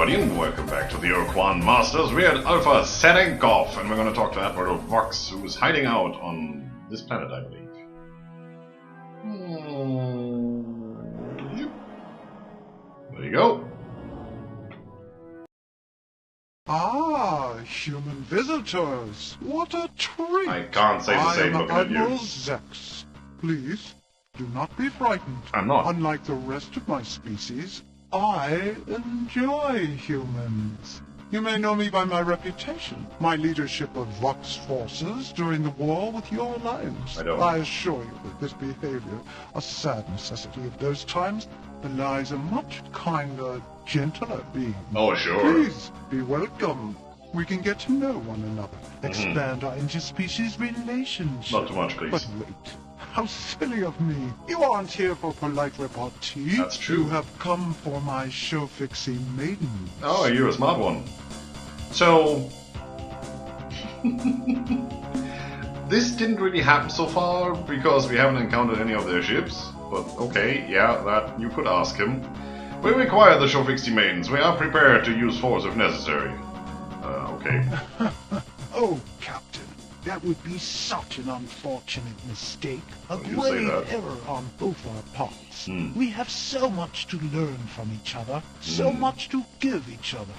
everybody, and welcome back to the Ur-Quan Masters. We're at Alpha setting off, and we're going to talk to Admiral Vox, who is hiding out on this planet, I believe. Yep. There you go. Ah, human visitors. What a treat. I can't say the same looking at you. Admiral Zex. Please, do not be frightened. I'm not. Unlike the rest of my species, I enjoy humans. You may know me by my reputation, my leadership of Vox forces during the war with your alliance. I assure you that this behavior, a sad necessity of those times, belies a much kinder, gentler being. Oh, sure. Please, be welcome. We can get to know one another, expand our interspecies relationship. Not too much, please. But wait. How silly of me. You aren't here for polite repartee. That's true. You have come for my show-fixing maiden. Oh, you're a smart one. So... this didn't really happen so far, because we haven't encountered any of their ships. But okay, yeah, that you could ask him. We require the show-fixing maidens. We are prepared to use force if necessary. Okay. Oh, Captain. That would be such an unfortunate mistake. A You say grave that. error on both our parts. We have so much to learn from each other, so much to give each other.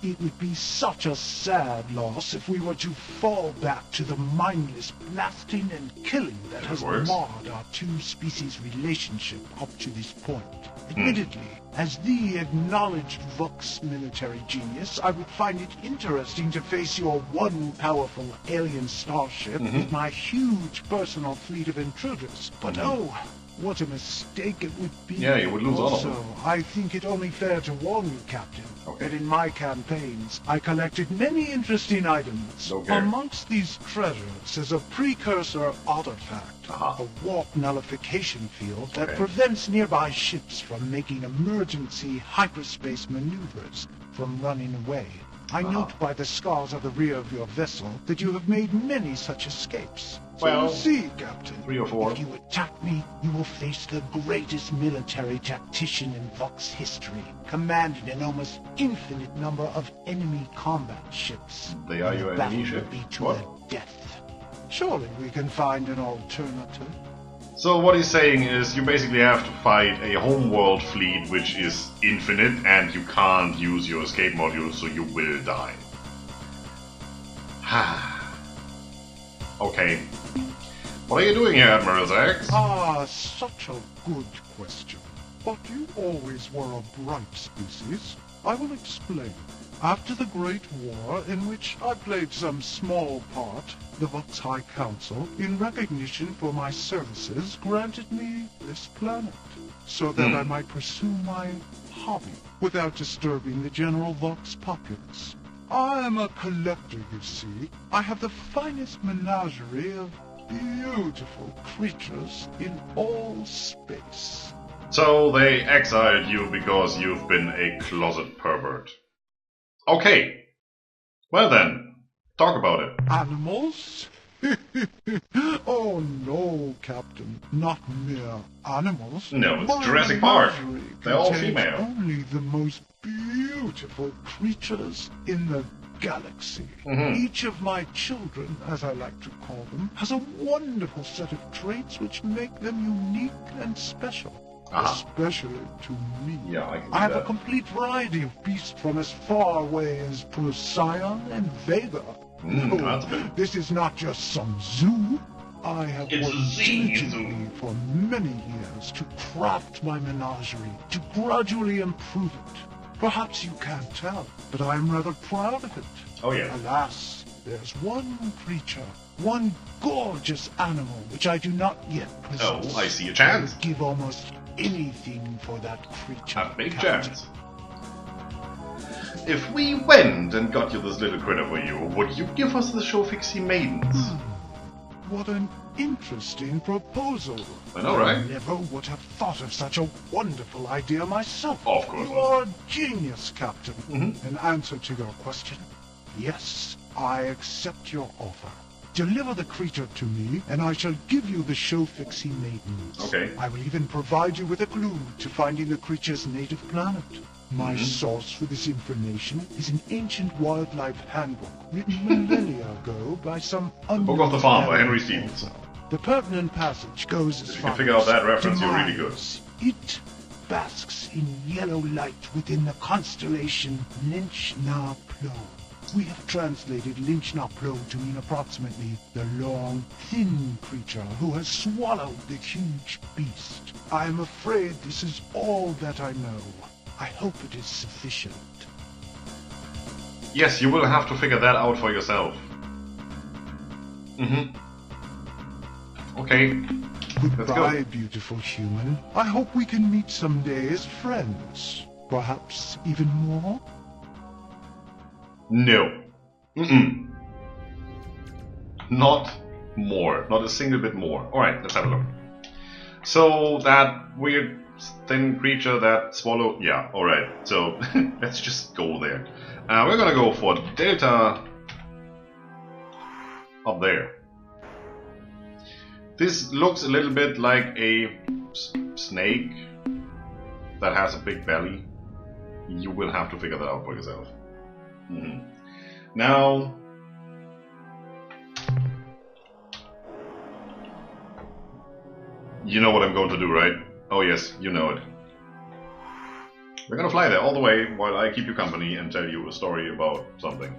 It would be such a sad loss if we were to fall back to the mindless blasting and killing that has marred our two species' relationship up to this point. Admittedly, as the acknowledged Vox military genius, I would find it interesting to face your one powerful alien starship with my huge personal fleet of intruders. But oh, what a mistake it would be. Yeah, you would lose all of them. Also, I think it only fair to warn you, Captain, that in my campaigns, I collected many interesting items. Amongst these treasures is a precursor artifact, a warp nullification field that prevents nearby ships from making emergency hyperspace maneuvers from running away. I note by the scars of the rear of your vessel that you have made many such escapes. So well, we'll see, Captain. 3 or 4. If you attack me, you will face the greatest military tactician in Vox history, commanding an almost infinite number of enemy combat ships. They are your enemy ship? Will be to the death. Surely we can find an alternative. So what he's saying is you basically have to fight a homeworld fleet which is infinite and you can't use your escape module, so you will die. Okay. What are you doing here, Admiral Zex? Ah, such a good question. But you always were a bright species. I will explain. After the Great War, in which I played some small part, the Vox High Council, in recognition for my services, granted me this planet, so that I might pursue my hobby without disturbing the general Vox populace. I am a collector, you see. I have the finest menagerie of beautiful creatures in all space. So they exiled you because you've been a closet pervert. Okay. Well then, talk about it. Animals? Oh no, Captain. Not mere animals. No, it's My Jurassic Park. menagerie They're all contains female. Only the most beautiful creatures in the galaxy. Each of my children, as I like to call them, has a wonderful set of traits which make them unique and special. Especially to me. Yeah, I can do I have that. a complete variety of beasts from as far away as Procyon and Vega. That's good. This is not just some zoo. I have It's worked a diligently for many years to craft my menagerie, to gradually improve it. Perhaps you can't tell, but I am rather proud of it. Oh yeah. Alas, there's one creature, one gorgeous animal which I do not yet possess. Oh, I see a chance. I would give almost anything for that creature. A big Captain. chance. If we went and got you this little critter for you, would you give us the show-fixing maidens? What an interesting proposal. I know, right? I never would have thought of such a wonderful idea myself. Of course You not. are a genius, Captain. In answer to your question, yes, I accept your offer. Deliver the creature to me, and I shall give you the show-fixing maidens. Okay. I will even provide you with a clue to finding the creature's native planet. My source for this information is an ancient wildlife handbook written millennia ago by some unknown Book of the Farm by Henry Stevenson. The pertinent passage goes as If you follows. can figure out that reference, you're really good. It basks in yellow light within the constellation Lynch-Na-Plo. We have translated Lynch-Na-Plo to mean approximately the long, thin creature who has swallowed the huge beast. I am afraid this is all that I know. I hope it is sufficient. Yes, you will have to figure that out for yourself. Okay. Goodbye, beautiful human. I hope we can meet someday as friends. Perhaps even more? No. Not more. Not a single bit more. Alright, let's have a look. So, that weird thin creature that swallowed... Yeah, alright. So, let's just go there. We're gonna go for Delta... up there. This looks a little bit like a snake that has a big belly. You will have to figure that out for yourself. Now, you know what I'm going to do, right? Oh yes, you know it. We're gonna fly there all the way while I keep you company and tell you a story about something.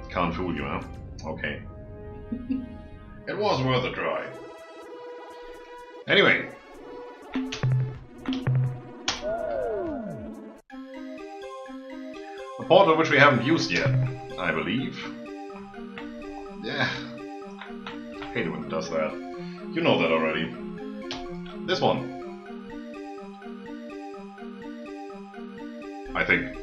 Can't fool you, huh? Okay. It was worth a try. Anyway. A portal which we haven't used yet, I believe. Yeah. Hate it when it does that. You know that already. This one. I think.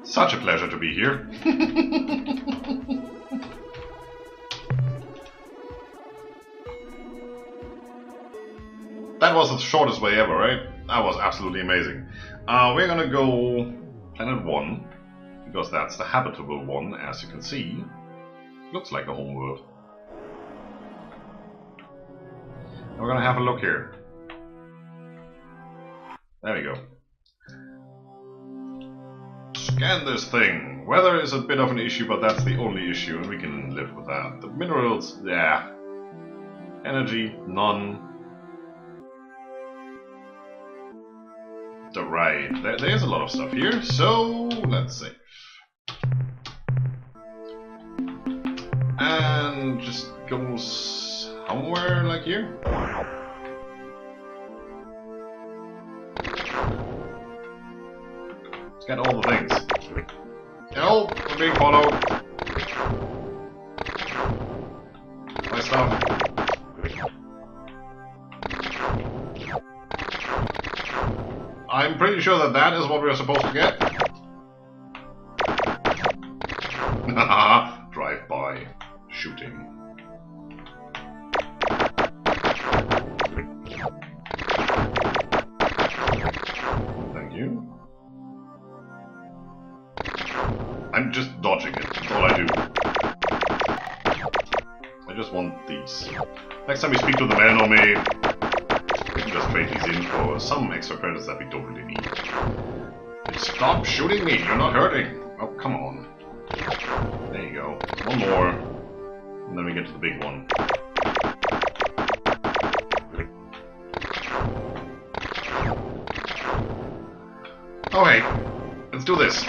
Such a pleasure to be here. That was the shortest way ever, right? That was absolutely amazing. We're gonna go Planet 1, because that's the habitable one, as you can see. Looks like a home world. And we're gonna have a look here. There we go. Scan this thing. Weather is a bit of an issue, but that's the only issue, and we can live with that. The minerals, yeah. Energy, none. Right, there's a lot of stuff here, so let's save. And just go somewhere like here. Let's get all the things. Help! We're being followed. My stuff. I'm pretty sure that that is what we are supposed to get. Drive by. Shooting. Thank you. I'm just dodging it. That's all I do. I just want these. Next time we speak to the man on me, we can just trade these in for some extra credits that we don't really need. Stop shooting me, you're not hurting. Oh, come on. There you go. One more. And then we get to the big one. Okay, let's do this.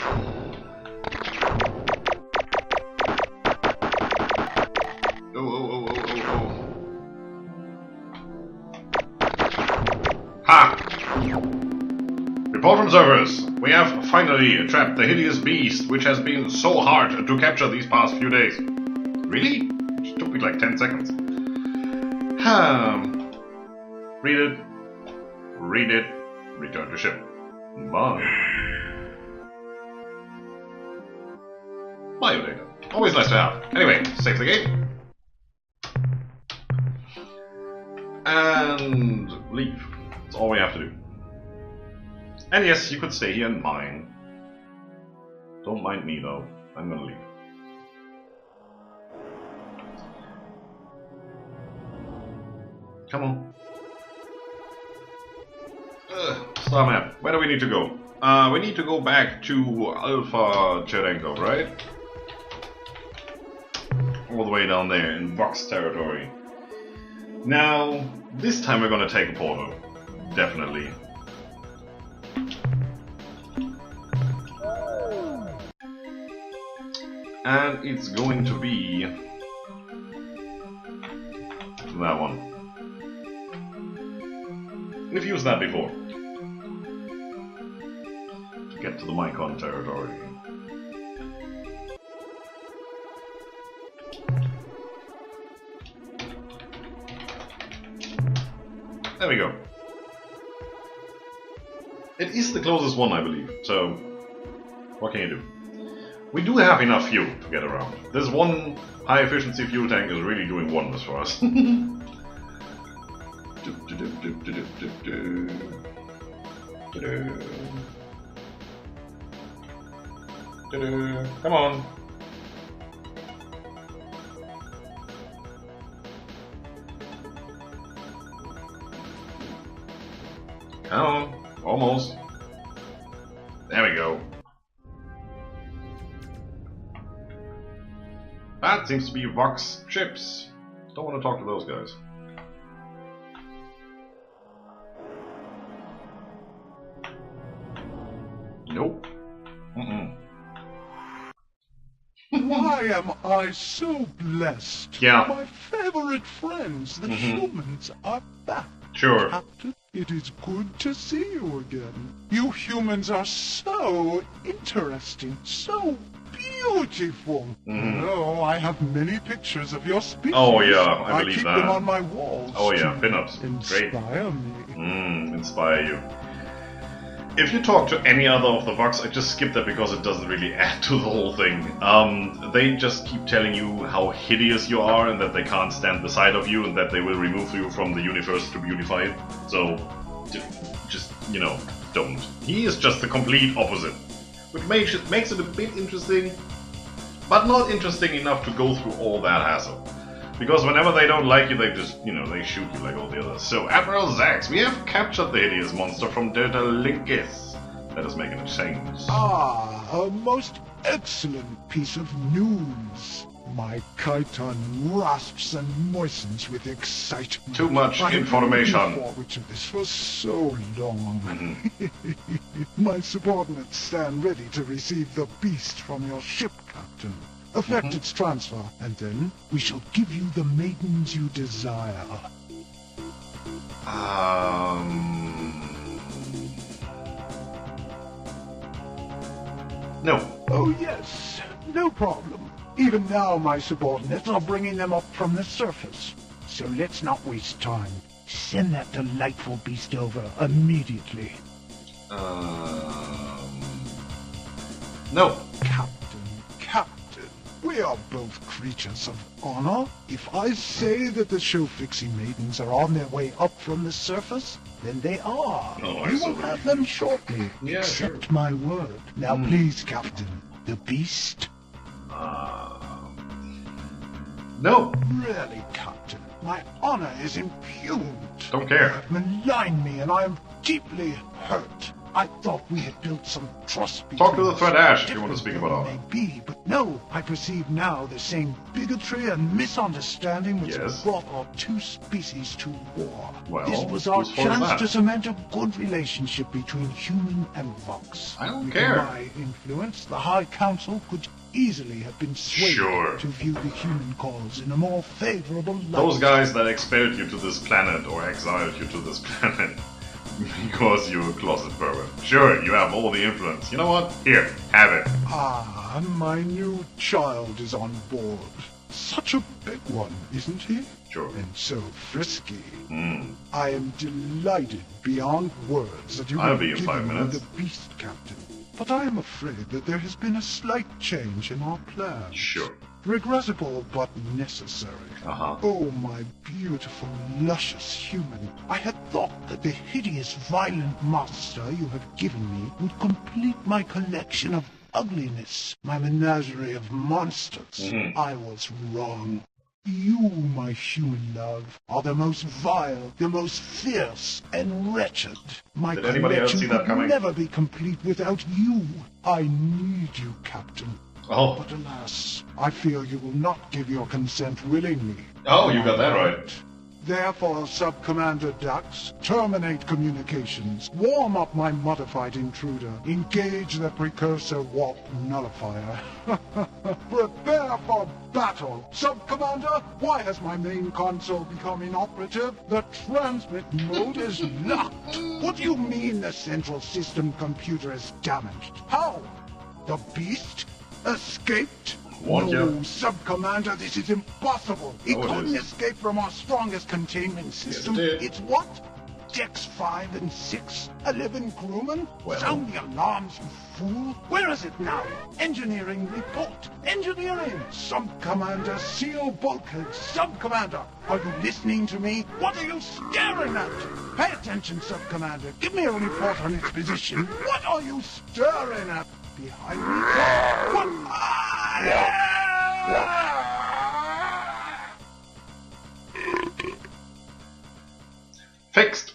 Report from servers. We have finally trapped the hideous beast which has been so hard to capture these past few days. Really? It took me like 10 seconds. Read it. Read it. Return to ship. Bye. Biodata. Always nice to have. Anyway, save the game. And leave. That's all we have to do. And yes, you could stay here and mine. Don't mind me though. I'm gonna leave. Come on. Starman, where do we need to go? We need to go back to Alpha Cherenkov, right? All the way down there in Vox territory. Now, this time we're gonna take a portal. Definitely. And it's going to be that one. We've used that before. To get to the Mycon territory. There we go. It is the closest one, I believe, so what can you do? We do have enough fuel to get around. This one high-efficiency fuel tank is really doing wonders for us. Come on. Come on. Almost. There we go. That seems to be Vox ships. Don't want to talk to those guys. Nope. Why am I so blessed? Yeah. My favorite friends, the humans, are back. Sure. Captain, it is good to see you again. You humans are so interesting, so beautiful. Oh, I have many pictures of your species. Oh yeah, I believe keep that. them on my walls. Oh yeah, pinups. Great. Inspire me. Inspire you. If you talk to any other of the Vox, I just skip that because it doesn't really add to the whole thing. They just keep telling you how hideous you are and that they can't stand the sight of you and that they will remove you from the universe to beautify it. So, just, you know, don't. He is just the complete opposite. Which makes it a bit interesting, but not interesting enough to go through all that hassle. Because whenever they don't like you, they just, you know, they shoot you like all the others. So, Admiral Zax, we have captured the hideous monster from Delta Linkis. Let us make an exchange. Ah, a most excellent piece of news. My chiton rasps and moistens with excitement. Too much information. I've been looking forward to this for so long. My subordinates stand ready to receive the beast from your ship, Captain. Effect its transfer, and then we shall give you the maidens you desire. No. Oh yes, no problem. Even now my subordinates are bringing them up from the surface. So let's not waste time. Send that delightful beast over immediately. No. Captain, we are both creatures of honor. If I say that the Showfixie maidens are on their way up from the surface, then they are. Oh, we will have them shortly. Yeah, Accept sure. my word. Now please, Captain, the beast. No. Really, Captain, my honor is impugned. Don't You care. have maligned me, and I am deeply hurt. I thought we had built some trust between Talk to the us. Thread Ash if you want to speak about Different honor. though it may be, but no, I perceive now the same bigotry and misunderstanding which Yes. brought our two species to war. Well, This was our whose fault is chance that? to cement a good relationship between human and Vox. I don't With care. my influence, the High Council could easily have been swayed Sure. to view the human cause in a more favorable light. Those guys that expelled you to this planet or exiled you to this planet because you're a closet pervert. Sure, you have all the influence. You know what? Here, have it. Ah, my new child is on board. Such a big one, isn't he? Sure. And so frisky. I am delighted beyond words that you I'll have be in given 5 me minutes. the beast, Captain. But I am afraid that there has been a slight change in our plans. Sure. Regrettable, but necessary. Oh, my beautiful, luscious human. I had thought that the hideous, violent monster you have given me would complete my collection of ugliness, my menagerie of monsters. I was wrong. You, my human love, are the most vile, the most fierce, and wretched. My collection could never be complete without you. I need you, Captain. Oh. But alas, I fear you will not give your consent willingly. Oh, you got that right. Therefore, Sub-Commander Dax, terminate communications, warm up my modified intruder, engage the precursor warp nullifier. Prepare for battle! Sub-Commander, why has my main console become inoperative? The transmit mode is locked. What do you mean the central system computer is damaged? How? The beast escaped? No, Sub-Commander, this is impossible. It couldn't escape from our strongest containment system. Yes, it's what? Decks 5 and 6? 11 crewmen? Well. Sound the alarms, you fool. Where is it now? Engineering report. Engineering. Sub-Commander, seal bulkhead. Sub-Commander, are you listening to me? What are you staring at? Pay attention, Sub-Commander. Give me a report on its position. What are you staring at? Behind me? What? Fixed.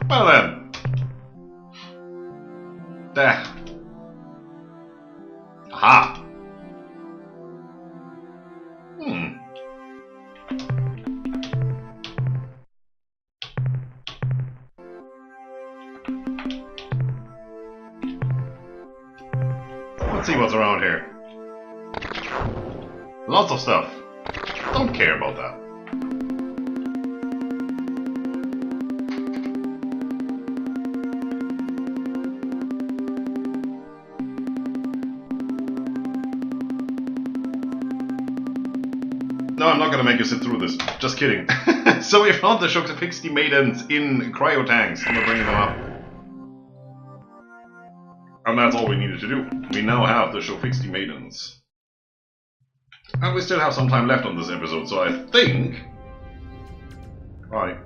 Well then. There. Aha. Let's see what's around here. Lots of stuff. Don't care about that. No, I'm not gonna make you sit through this. Just kidding. So we found the Shokfixty maidens in cryotanks, and we're bringing them up. And that's all we needed to do. We now have the Shokfixty maidens. And we still have some time left on this episode, so I think... Right.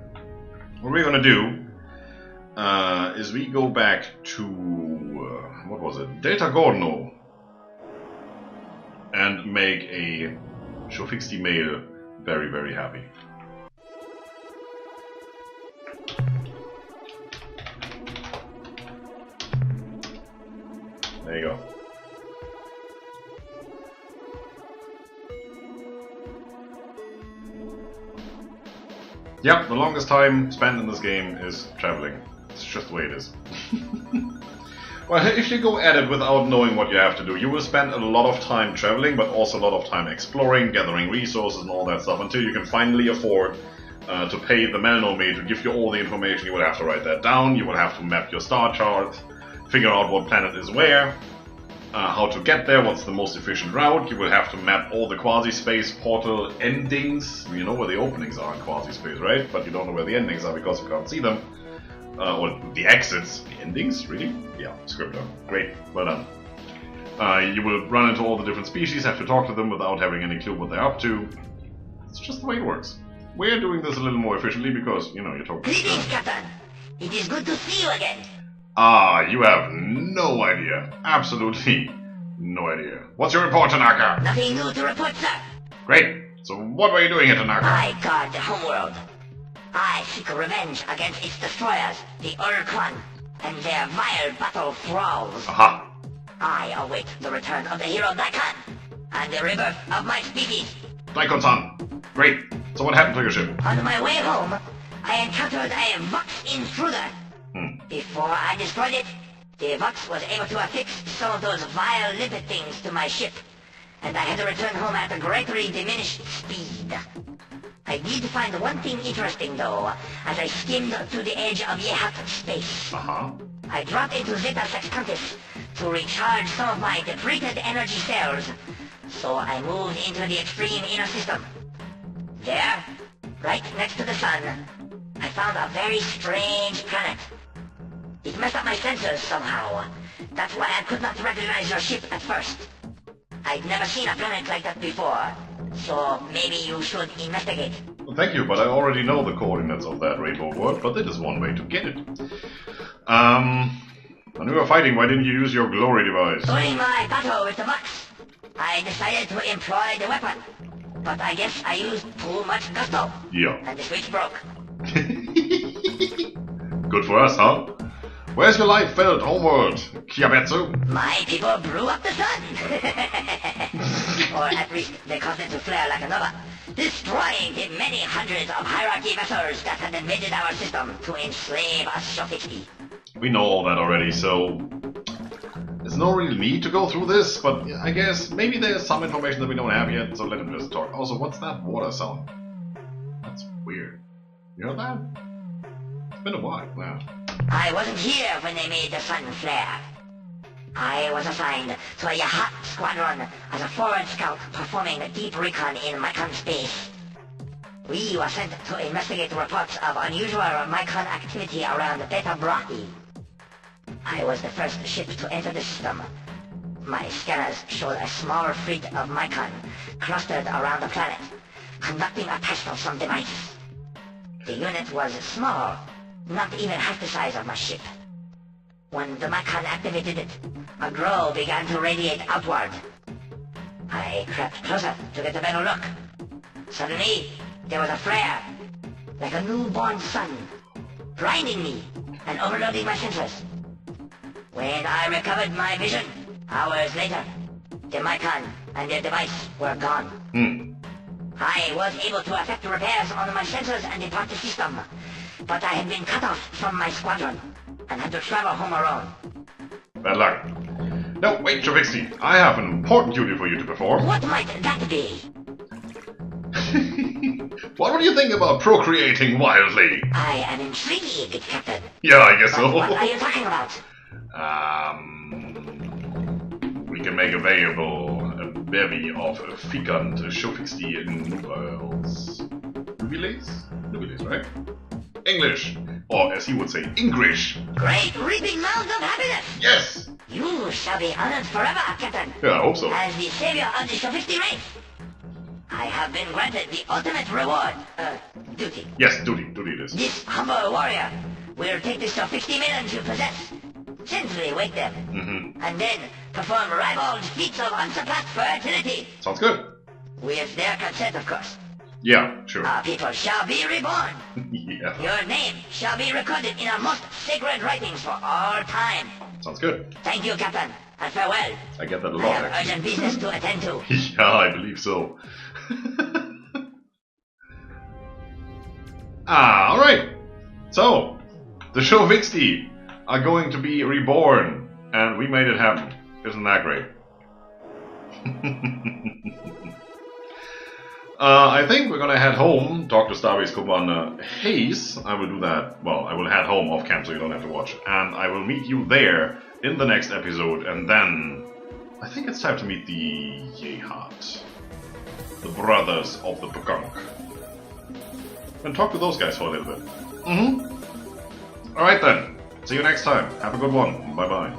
What we're gonna do is we go back to... what was it? Delta Gorno. And make a Shokfixty male very, very happy. There you go. Yep, the longest time spent in this game is traveling. It's just the way it is. Well, if you go at it without knowing what you have to do, you will spend a lot of time traveling, but also a lot of time exploring, gathering resources and all that stuff, until you can finally afford to pay the Melnomate to give you all the information. You will have to write that down, you will have to map your star chart, figure out what planet is where, how to get there, what's the most efficient route. You will have to map all the quasi-space portal endings. You know where the openings are in quasi-space, right? But you don't know where the endings are because you can't see them. Or the exits. The endings? Really? Yeah, Scryptar. Great, well done. You will run into all the different species, have to talk to them without having any clue what they're up to. It's just the way it works. We're doing this a little more efficiently because, you know, you're talking... Greetings, Captain! It is good to see you again! Ah, you have no idea. Absolutely no idea. What's your report, Tanaka? Nothing new to report, sir. Great. So what were you doing here, Tanaka? I guard the homeworld. I seek revenge against its destroyers, the Ur-Quan, and their vile battle thralls. Aha. I await the return of the hero Daikon, and the rebirth of my species. Daikon-san. Great. So what happened to your ship? On my way home, I encountered a Vox intruder. Before I destroyed it, the Vox was able to affix some of those vile limpet things to my ship, and I had to return home at a greatly diminished speed. I did find one thing interesting, though, as I skimmed to the edge of Yehat space. I dropped into Zeta Sextantis to recharge some of my depleted energy cells, so I moved into the extreme inner system. There, right next to the sun, I found a very strange planet. It messed up my sensors somehow. That's why I could not recognize your ship at first. I'd never seen a planet like that before, so maybe you should investigate. Well, thank you, but I already know the coordinates of that rainbow world, but that is one way to get it. When we were fighting, why didn't you use your glory device? During my battle with the Vox, I decided to employ the weapon. But I guess I used too much gusto. Yeah. And the switch broke. Good for us, huh? Where's your light felt homeward, Kiabetsu? My people blew up the sun! Or at least they caused it to flare like a nova, destroying the many hundreds of hierarchy vessels that had invaded our system to enslave us Shofixi. We know all that already, so there's no real need to go through this, but I guess maybe there's some information that we don't have yet, so let him just talk. Also, what's that water sound? That's weird. You heard that? It's been a while now. I wasn't here when they made the sun flare. I was assigned to a Yahat squadron as a forward scout performing deep recon in Mycon space. We were sent to investigate reports of unusual Mycon activity around Beta Brahi. I was the first ship to enter the system. My scanners showed a small fleet of Mycon clustered around the planet, conducting a test of some device. The unit was small, not even half the size of my ship. When the Mycon activated it, a glow began to radiate outward. I crept closer to get a better look. Suddenly, there was a flare, like a newborn sun, blinding me and overloading my sensors. When I recovered my vision, hours later, the Mycon and their device were gone. I was able to effect repairs on my sensors and depart the system, but I had been cut off from my squadron and had to travel home alone. Bad luck. No, wait, Travixi. I have an important duty for you to perform. What might that be? What would you think about procreating wildly? I am intrigued, Captain. Yeah, I guess so. What are you talking about? We can make available a bevy of fecund Shofixi nubiles. Nubiles? Nubiles, right? English, or as he would say, English. Great reaping mounds of happiness! Yes! You shall be honored forever, Captain. Yeah, I hope so. As the savior of the Shofixi race. I have been granted the ultimate reward, duty. Yes, duty it is. This humble warrior will take the Shofixi maidens you possess, gently wake them, and then perform ribald feats of unsurpassed fertility. Sounds good. With their consent, of course. Yeah, sure. Our people shall be reborn. Yeah. Your name shall be recorded in our most sacred writings for all time. Sounds good. Thank you, Captain, and farewell. I get that a I lot, have actually. urgent business to attend to. Yeah, I believe so. Alright. So, the Shofixi are going to be reborn, and we made it happen. Isn't that great? I think we're gonna head home, talk to Starbase Commander Hayes. I will do that. Well, I will head home off camp so you don't have to watch. And I will meet you there in the next episode, and then I think it's time to meet the Yehat, the brothers of the Pekunk. And talk to those guys for a little bit. Alright then. See you next time. Have a good one. Bye bye.